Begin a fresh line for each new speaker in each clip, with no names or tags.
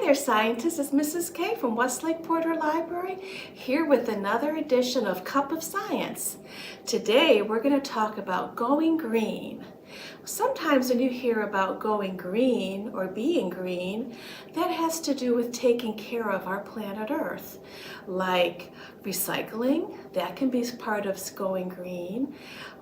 there, scientists. It's Mrs. K from Westlake Porter Library, here with another edition of Cup of Science. Today, we're going to talk about going green. Sometimes when you hear about going green or being green, that has to do with taking care of our planet Earth, like recycling, that can be part of going green,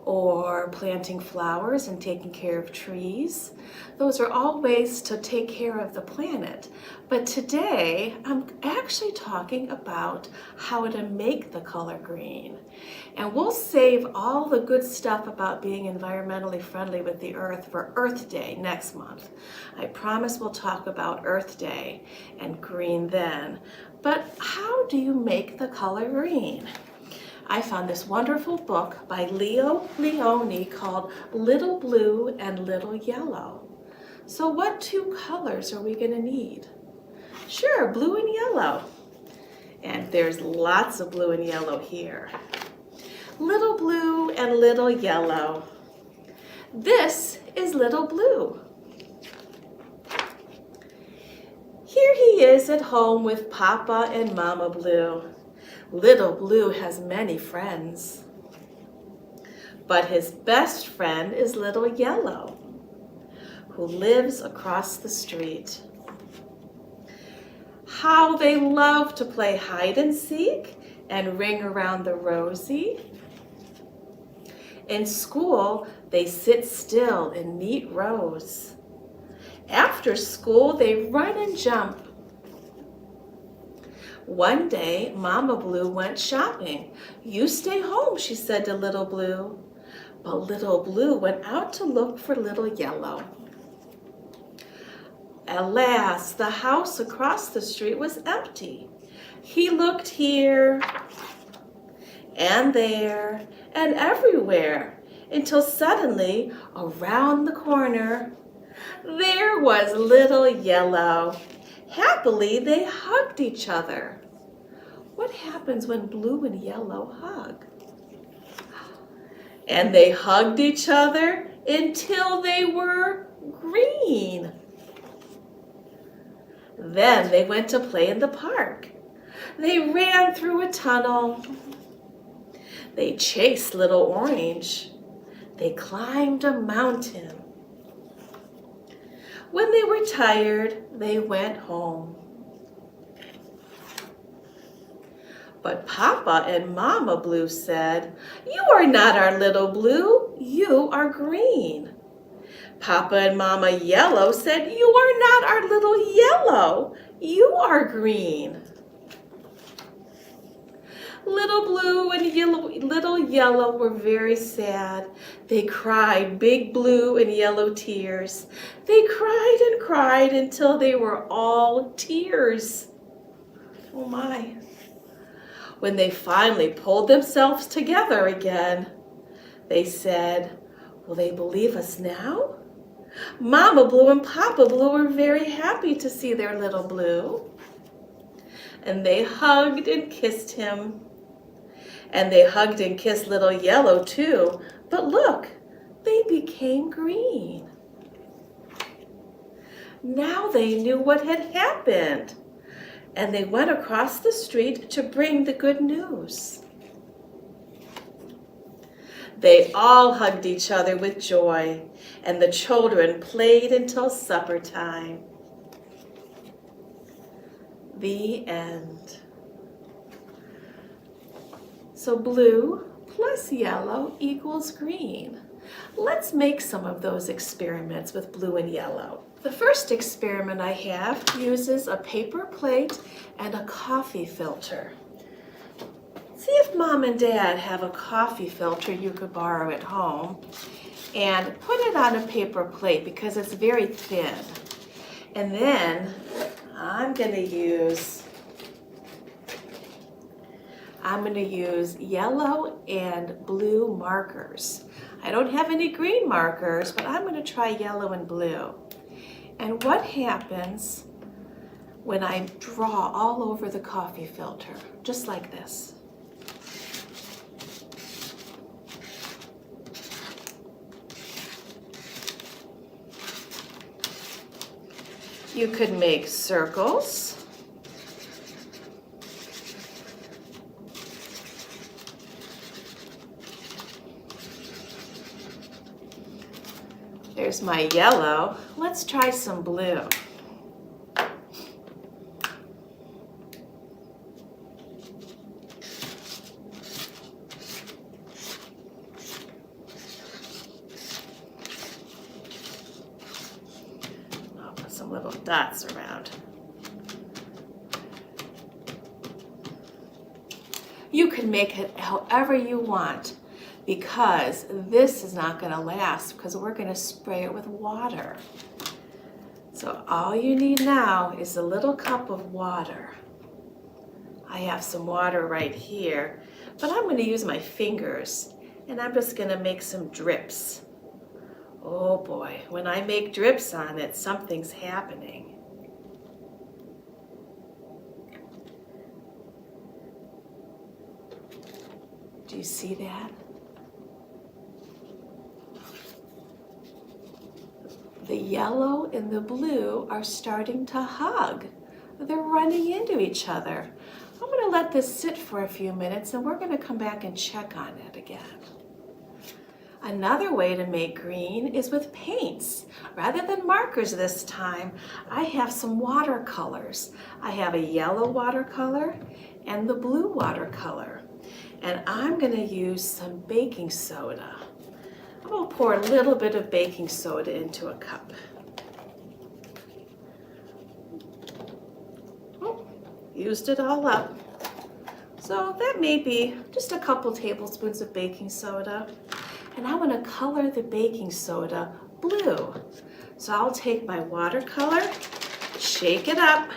or planting flowers and taking care of trees. Those are all ways to take care of the planet. But today, I'm actually talking about how to make the color green. And we'll save all the good stuff about being environmentally friendly with the earth for Earth Day next month. I promise we'll talk about Earth Day and green then. But how do you make the color green? I found this wonderful book by Leo Leone called Little Blue and Little Yellow. So what two colors are we going to need? Sure, blue and yellow. And there's lots of blue and yellow here. Little blue and little yellow. This is little blue. Here he is at home with Papa and Mama Blue. Little Blue has many friends, but his best friend is Little Yellow, who lives across the street. How they love to play hide and seek and ring around the rosy. In school, they sit still in neat rows. After school, they run and jump. One day, Mama Blue went shopping. "You stay home," she said to Little Blue. But Little Blue went out to look for Little Yellow. Alas, the house across the street was empty. He looked here and there and everywhere until suddenly, around the corner, there was Little Yellow. Happily, they hugged each other. What happens when blue and yellow hug? And they hugged each other until they were green. Then they went to play in the park. They ran through a tunnel. They chased Little Orange. They climbed a mountain. When they were tired, they went home. But Papa and Mama Blue said, "You are not our Little Blue, you are green." Papa and Mama Yellow said, "You are not our Little Yellow, you are green." Little Blue and Little Yellow were very sad. They cried big blue and yellow tears. They cried and cried until they were all tears. Oh my. When they finally pulled themselves together again, they said, "Will they believe us now?" Mama Blue and Papa Blue were very happy to see their Little Blue. And they hugged and kissed him. And they hugged and kissed Little Yellow too. But look, they became green. Now they knew what had happened. And they went across the street to bring the good news. They all hugged each other with joy, and the children played until supper time. The end. So blue plus yellow equals green. Let's make some of those experiments with blue and yellow. The first experiment I have uses a paper plate and a coffee filter. See if Mom and Dad have a coffee filter you could borrow at home, and put it on a paper plate because it's very thin. And then I'm going to use yellow and blue markers. I don't have any green markers, but I'm going to try yellow and blue. And what happens when I draw all over the coffee filter, just like this? You could make circles. There's my yellow. Let's try some blue. I'll put some little dots around. You can make it however you want, because this is not going to last because we're going to spray it with water. So all you need now is a little cup of water. I have some water right here, but I'm going to use my fingers and I'm just going to make some drips. Oh boy, when I make drips on it, something's happening. Do you see that? The yellow and the blue are starting to hug. They're running into each other. I'm going to let this sit for a few minutes and we're going to come back and check on it again. Another way to make green is with paints. Rather than markers this time, I have some watercolors. I have a yellow watercolor and the blue watercolor. And I'm going to use some baking soda. I'm going to pour a little bit of baking soda into a cup. Oh, used it all up. So that may be just a couple tablespoons of baking soda. And I want to color the baking soda blue. So I'll take my watercolor, shake it up,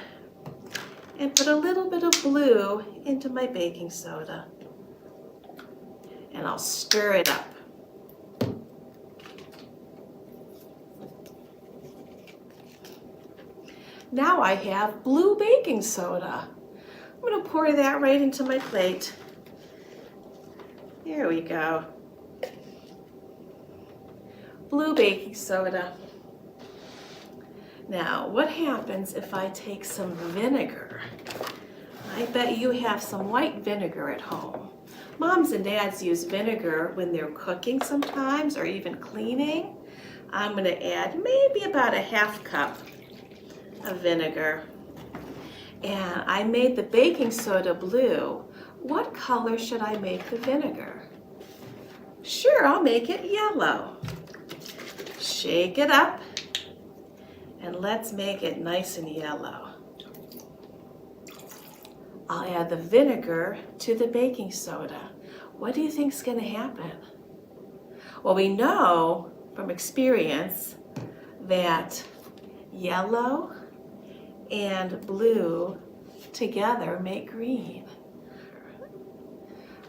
and put a little bit of blue into my baking soda. And I'll stir it up. Now I have blue baking soda. I'm going to pour that right into my plate. There we go. Blue baking soda. Now, what happens if I take some vinegar? I bet you have some white vinegar at home. Moms and dads use vinegar when they're cooking sometimes or even cleaning. I'm going to add maybe about a half cup of vinegar. And I made the baking soda blue. What color should I make the vinegar? Sure, I'll make it yellow. Shake it up and let's make it nice and yellow. I'll add the vinegar to the baking soda. What do you think's going to happen? Well, we know from experience that yellow and blue together make green.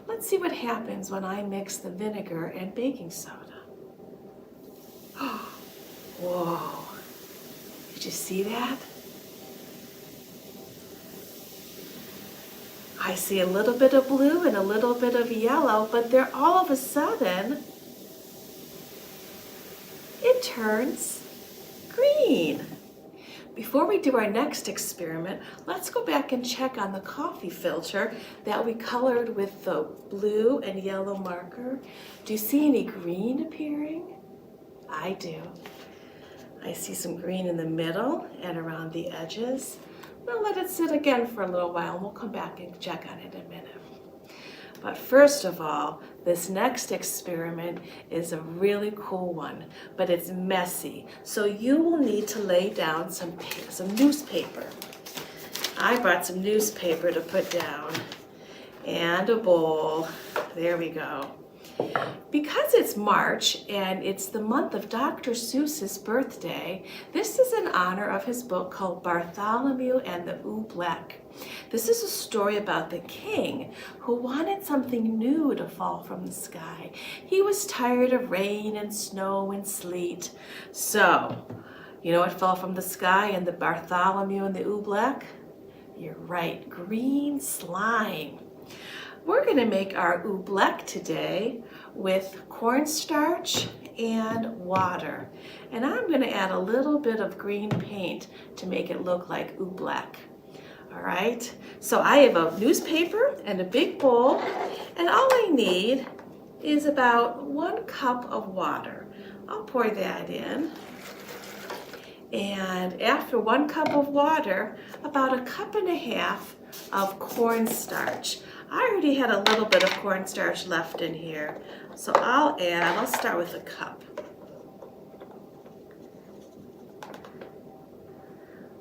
Let's see what happens when I mix the vinegar and baking soda. Whoa, did you see that? I see a little bit of blue and a little bit of yellow, but they're all of a sudden, it turns green. Before we do our next experiment, let's go back and check on the coffee filter that we colored with the blue and yellow marker. Do you see any green appearing? I do. I see some green in the middle and around the edges. We'll let it sit again for a little while and we'll come back and check on it in a minute. But first of all, this next experiment is a really cool one, but it's messy. So you will need to lay down some newspaper. I brought some newspaper to put down and a bowl. There we go. Because it's March and it's the month of Dr. Seuss's birthday, this is in honor of his book called Bartholomew and the Oobleck. This is a story about the king who wanted something new to fall from the sky. He was tired of rain and snow and sleet. So, you know what fell from the sky in the Bartholomew and the Oobleck? You're right, green slime. We're going to make our oobleck today with cornstarch and water. And I'm going to add a little bit of green paint to make it look like oobleck. All right, so I have a newspaper and a big bowl, and all I need is about 1 cup of water. I'll pour that in. And after 1 cup of water, about 1.5 cups of cornstarch. I already had a little bit of cornstarch left in here, so I'll start with 1 cup.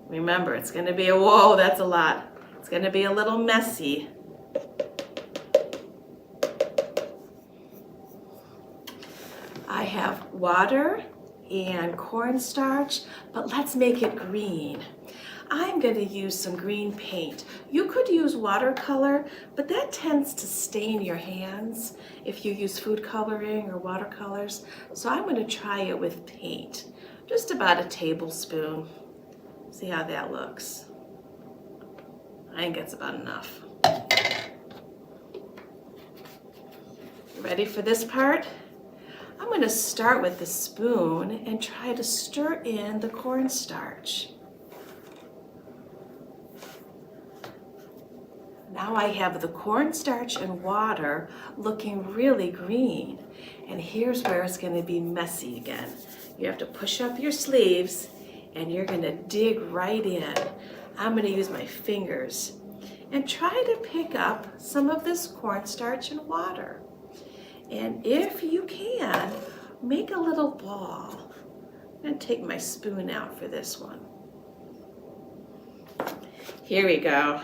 Remember, it's going to be whoa, that's a lot. It's going to be a little messy. I have water and cornstarch, but let's make it green. I'm going to use some green paint. You could use watercolor, but that tends to stain your hands if you use food coloring or watercolors. So I'm going to try it with paint, just about 1 tablespoon. See how that looks. I think that's about enough. Ready for this part? I'm going to start with the spoon and try to stir in the cornstarch. Now I have the cornstarch and water looking really green. And here's where it's going to be messy again. You have to push up your sleeves and you're going to dig right in. I'm going to use my fingers and try to pick up some of this cornstarch and water. And if you can, make a little ball. I'm going to take my spoon out for this one. Here we go.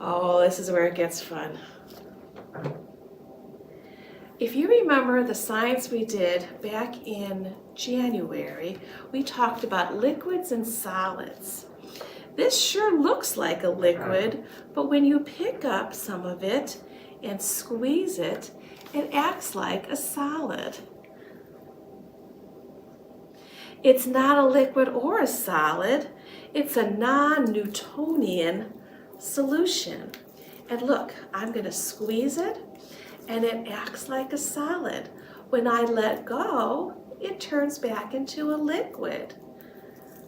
Oh, this is where it gets fun. If you remember the science we did back in January, we talked about liquids and solids. This sure looks like a liquid, but when you pick up some of it and squeeze it, it acts like a solid. It's not a liquid or a solid. It's a non-Newtonian solution. And look, I'm going to squeeze it and it acts like a solid. When I let go, it turns back into a liquid.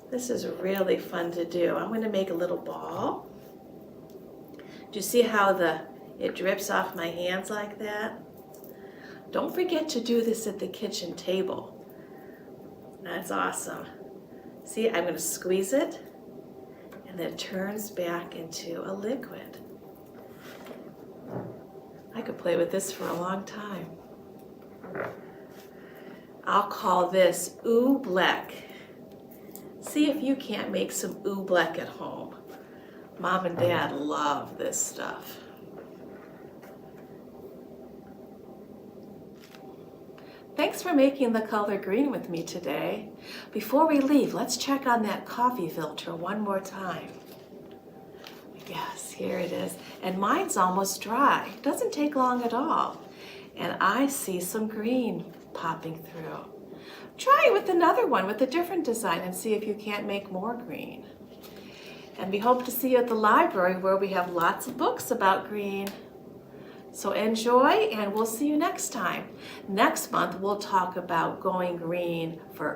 This is really fun to do. I'm going to make a little ball. Do you see how it drips off my hands like that? Don't forget to do this at the kitchen table. That's awesome. See, I'm going to squeeze it and then it turns back into a liquid. I could play with this for a long time. I'll call this oobleck. See if you can't make some oobleck at home. Mom and Dad love this stuff. Thanks for making the color green with me today. Before we leave, let's check on that coffee filter one more time. Yes, here it is. And mine's almost dry. It doesn't take long at all. And I see some green popping through. Try it with another one with a different design and see if you can't make more green. And we hope to see you at the library where we have lots of books about green. So enjoy, and we'll see you next time. Next month, we'll talk about going green for